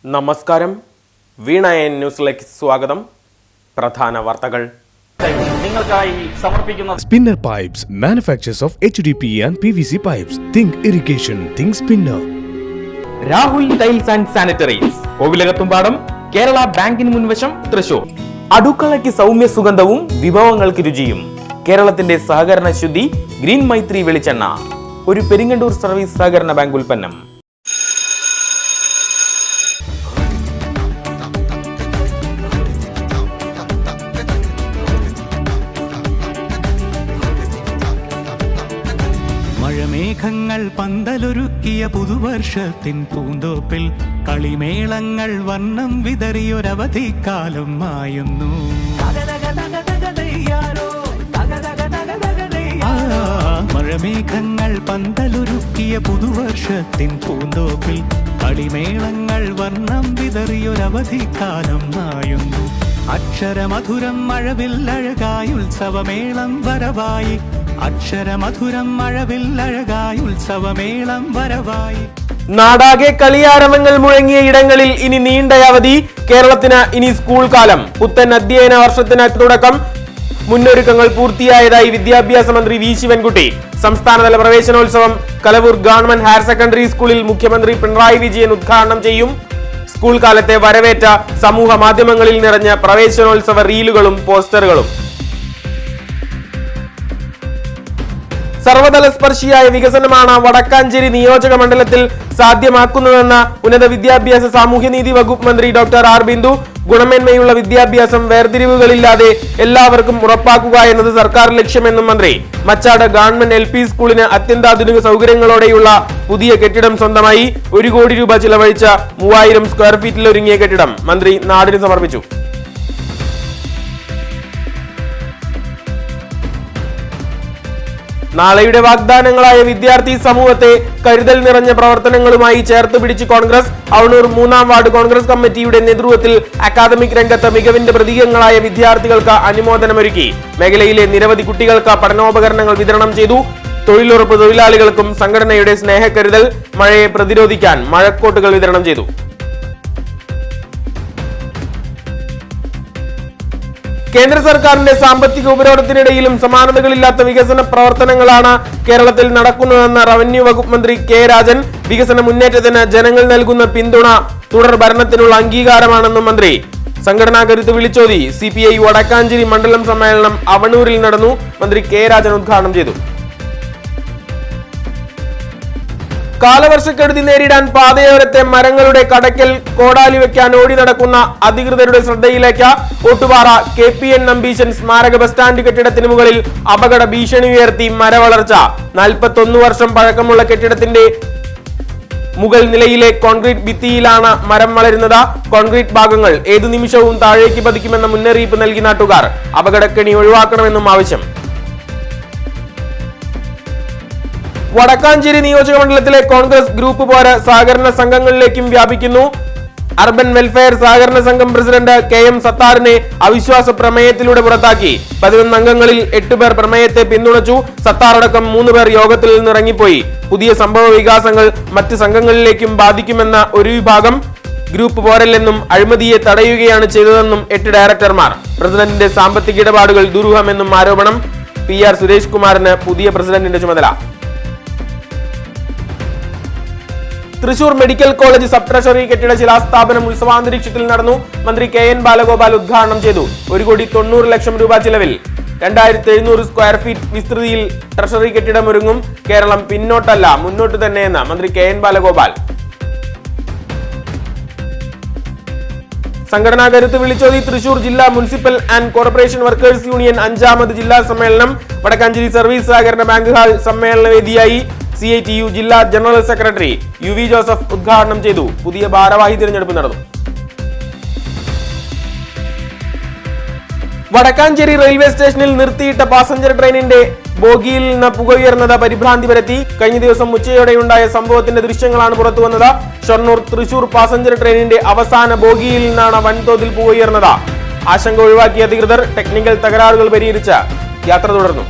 നമസ്കാരം, വീണ ന്യൂസിലേക്ക് സ്വാഗതം. പ്രധാന വാർത്തകൾ നിങ്ങൾക്കായി സമർപ്പിക്കുന്ന Spinner Pipes, manufacturers of HDPE and PVC pipes. Think irrigation, think spinner. Rahul tiles and sanitaries, Kovilakathumpadam, Kerala ബാങ്കിന് മുൻവശം, തൃശൂർ. അടുക്കളയ്ക്ക് സൗമ്യ സുഗന്ധവും വിഭവങ്ങൾക്ക് രുചിയും. കേരളത്തിന്റെ സഹകരണ ശുദ്ധി ഗ്രീൻ മൈത്രി വെളിച്ചെണ്ണ, ഒരു പെരിങ്ങണ്ടൂർ സർവീസ് സഹകരണ ബാങ്ക് ഉൽപ്പന്നം. മഴമേഘങ്ങൾ പന്തലൊരുക്കിയ പുതുവർഷത്തിൻ പൂന്തോപ്പിൽ കളിമേളങ്ങൾ വർണ്ണം വിതറിയൊരവധിക്കാലം മായുന്നു. മഴമേഘങ്ങൾ പന്തലൊരുക്കിയ പുതുവർഷത്തിൻ പൂന്തോപ്പിൽ കളിമേളങ്ങൾ വർണ്ണം വിതറിയൊരവധിക്കാലം മായുന്നു. അക്ഷരമധുരം മഴവില്ലഴകായി ഉത്സവമേളം വരവായി, അക്ഷരമധുരം മഴവില്ലഴകായി ഉത്സവമേളം വരവായി. നാടാകെ കളിയാരവങ്ങൾ മുഴങ്ങിയ ഇടങ്ങളിൽ ഇനി നീണ്ട അവധി. കേരളത്തിന് ഇനി സ്കൂൾ കാലം. പുത്തൻ അധ്യയന വർഷത്തിന് തുടക്കം. മുന്നൊരുക്കങ്ങൾ പൂർത്തിയായതായി വിദ്യാഭ്യാസ മന്ത്രി വി ശിവൻകുട്ടി. സംസ്ഥാനതല പ്രവേശനോത്സവം കലവൂർ ഗവൺമെന്റ് ഹയർ സെക്കൻഡറി സ്കൂളിൽ മുഖ്യമന്ത്രി പിണറായി വിജയൻ ഉദ്ഘാടനം ചെയ്യും. സ്കൂൾ കാലത്തെ വരവേറ്റ സമൂഹ മാധ്യമങ്ങളിൽ നിറഞ്ഞ പ്രവേശനോത്സവ റീലുകളും പോസ്റ്ററുകളും. സർവതല സ്പർശിയായ വികസനമാണ് വടക്കാഞ്ചേരി നിയോജക മണ്ഡലത്തിൽ സാധ്യമാക്കുന്നതെന്ന ഉന്നത വിദ്യാഭ്യാസ സാമൂഹ്യനീതി വകുപ്പ് മന്ത്രി ഡോക്ടർ ആർ ബിന്ദു. ഗുണമേന്മയുള്ള വിദ്യാഭ്യാസം വേർതിരിവുകളില്ലാതെ എല്ലാവർക്കും ഉറപ്പാക്കുക എന്നത് സർക്കാർ ലക്ഷ്യമെന്നും മന്ത്രി. മച്ചാട് ഗവൺമെന്റ് LP സ്കൂളിന് അത്യന്താധുനിക സൗകര്യങ്ങളോടെയുള്ള പുതിയ കെട്ടിടം സ്വന്തമായി. 1 കോടി രൂപ ചിലവഴിച്ച 3000 സ്ക്വയർ ഫീറ്റിൽ ഒരുങ്ങിയ കെട്ടിടം മന്ത്രി നാടിന് സമർപ്പിച്ചു. നാളെയുടെ വാഗ്ദാനങ്ങളായ വിദ്യാർത്ഥി സമൂഹത്തെ കരുതൽ നിറഞ്ഞ പ്രവർത്തനങ്ങളുമായി ചേർത്ത് പിടിച്ച് കോൺഗ്രസ്. അവണൂർ 3-ാം വാർഡ് കോൺഗ്രസ് കമ്മിറ്റിയുടെ നേതൃത്വത്തിൽ അക്കാദമിക് രംഗത്ത് മികവിന്റെ പ്രതീകങ്ങളായ വിദ്യാർത്ഥികൾക്ക് അനുമോദനമൊരുക്കി. മേഖലയിലെ നിരവധി കുട്ടികൾക്ക് പഠനോപകരണങ്ങൾ വിതരണം ചെയ്തു. തൊഴിലുറപ്പ് തൊഴിലാളികൾക്കും സംഘടനയുടെ സ്നേഹക്കരുതൽ മഴയെ പ്രതിരോധിക്കാൻ മഴക്കോട്ടുകൾ വിതരണം ചെയ്തു. കേന്ദ്ര സർക്കാരിന്റെ സാമ്പത്തിക ഉപരോധത്തിനിടയിലും സമാനതകളില്ലാത്ത വികസന പ്രവർത്തനങ്ങളാണ് കേരളത്തിൽ നടക്കുന്നതെന്ന് റവന്യൂ വകുപ്പ് മന്ത്രി കെ രാജൻ. വികസന മുന്നേറ്റത്തിന് ജനങ്ങൾ നൽകുന്ന പിന്തുണ തുടർ ഭരണത്തിനുള്ള അംഗീകാരമാണെന്നും മന്ത്രി. സംഘടനാ കരുത്ത് വിളിച്ചോതി CPI വടക്കാഞ്ചേരി മണ്ഡലം സമ്മേളനം അവണൂരിൽ നടന്നു. മന്ത്രി കെ രാജൻ ഉദ്ഘാടനം ചെയ്തു. കാലവർഷക്കെടുതി നേരിടാൻ പാതയോരത്തെ മരങ്ങളുടെ കടയ്ക്കൽ കോടാലി വെക്കാൻ ഓടി നടക്കുന്ന അധികൃതരുടെ ശ്രദ്ധയിലേക്ക്. ഓട്ടുപാറ KPN നമ്പീശൻ സ്മാരക ബസ് സ്റ്റാൻഡ് കെട്ടിടത്തിന് മുകളിൽ അപകട ഭീഷണി ഉയർത്തി മരവളർച്ച. 41 വർഷം പഴക്കമുള്ള കെട്ടിടത്തിന്റെ മുകൾ നിലയിലെ കോൺക്രീറ്റ് ഭിത്തിയിലാണ് മരം വളരുന്നത്. കോൺക്രീറ്റ് ഭാഗങ്ങൾ ഏതു നിമിഷവും താഴേക്ക് പതിക്കുമെന്ന മുന്നറിയിപ്പ് നൽകി നാട്ടുകാർ. അപകടക്കെണി ഒഴിവാക്കണമെന്നും ആവശ്യം. വടക്കാഞ്ചേരി നിയോജക മണ്ഡലത്തിലെ കോൺഗ്രസ് ഗ്രൂപ്പ് പോര് സഹകരണ സംഘങ്ങളിലേക്കും വ്യാപിക്കുന്നു. അർബൻ വെൽഫെയർ സഹകരണ സംഘം പ്രസിഡന്റ് KM സത്താറിനെ അവിശ്വാസ പ്രമേയത്തിലൂടെ പുറത്താക്കി. 11 അംഗങ്ങളിൽ 8 പേർ പ്രമേയത്തെ പിന്തുണച്ചു. സത്താർ അടക്കം 3 പേർ യോഗത്തിൽ നിന്ന് ഇറങ്ങിപ്പോയി. പുതിയ സംഭവ വികാസങ്ങൾ മറ്റ് സംഘങ്ങളിലേക്കും ബാധിക്കുമെന്ന ഒരു വിഭാഗം ഗ്രൂപ്പ് പോരല്ലെന്നും അഴിമതിയെ തടയുകയാണ് ചെയ്തതെന്നും 8 ഡയറക്ടർമാർ. പ്രസിഡന്റിന്റെ സാമ്പത്തിക ഇടപാടുകൾ ദുരൂഹമെന്നും ആരോപണം. PR സുരേഷ് കുമാറിന് പുതിയ പ്രസിഡന്റിന്റെ ചുമതല. Thrissur medical college sub treasury കെട്ടിട ശിലാസ്ഥാപനം ഉത്സവാന്തരീക്ഷത്തിൽ നടന്നു. മന്ത്രി KN ബാലഗോപാൽ ഉദ്ഘാടനം ചെയ്തു. 1,90,00,000 രൂപ ചിലവിൽ 2700 സ്ക്വയർ ഫീറ്റ് വിസ്തൃതിയിൽ ട്രഷറി കെട്ടിടം ഒരുങ്ങും. കേരളം പിന്നോട്ടല്ല, മുന്നോട്ട് തന്നെയെന്ന് മന്ത്രി KN ബാലഗോപാൽ. സംഘടനാ കരുത്ത് വിളിച്ചോതി തൃശൂർ ജില്ലാ municipal and corporation workers union 5ാമത് ജില്ലാ സമ്മേളനം വടക്കാഞ്ചേരി സർവീസ് സഹകരണ ബാങ്ക് ഹാൾ സമ്മേളന വേദിയായി. CITU ജില്ലാ ജനറൽ സെക്രട്ടറി UV ജോസഫ് ഉദ്ഘാടനം ചെയ്തു. പുതിയ ഭാരവാഹി തിരഞ്ഞെടുപ്പ് നടന്നു. വടക്കാഞ്ചേരി റെയിൽവേ സ്റ്റേഷനിൽ നിർത്തിയിട്ട പാസഞ്ചർ ട്രെയിനിന്റെ ബോഗിയിൽ നിന്ന് പുകയുയർന്നത് പരിഭ്രാന്തി പരത്തി. കഴിഞ്ഞ ദിവസം ഉച്ചയോടെയുണ്ടായ സംഭവത്തിന്റെ ദൃശ്യങ്ങളാണ് പുറത്തുവന്നത്. ഷൊർണൂർ തൃശൂർ പാസഞ്ചർ ട്രെയിനിന്റെ അവസാന ബോഗിയിൽ നിന്നാണ് വൻതോതിൽ പുകയുയർന്നത്. ആശങ്ക ഒഴിവാക്കിയ അധികൃതർ ടെക്നിക്കൽ തകരാറുകൾ പരിഹരിച്ച് യാത്ര തുടർന്നു.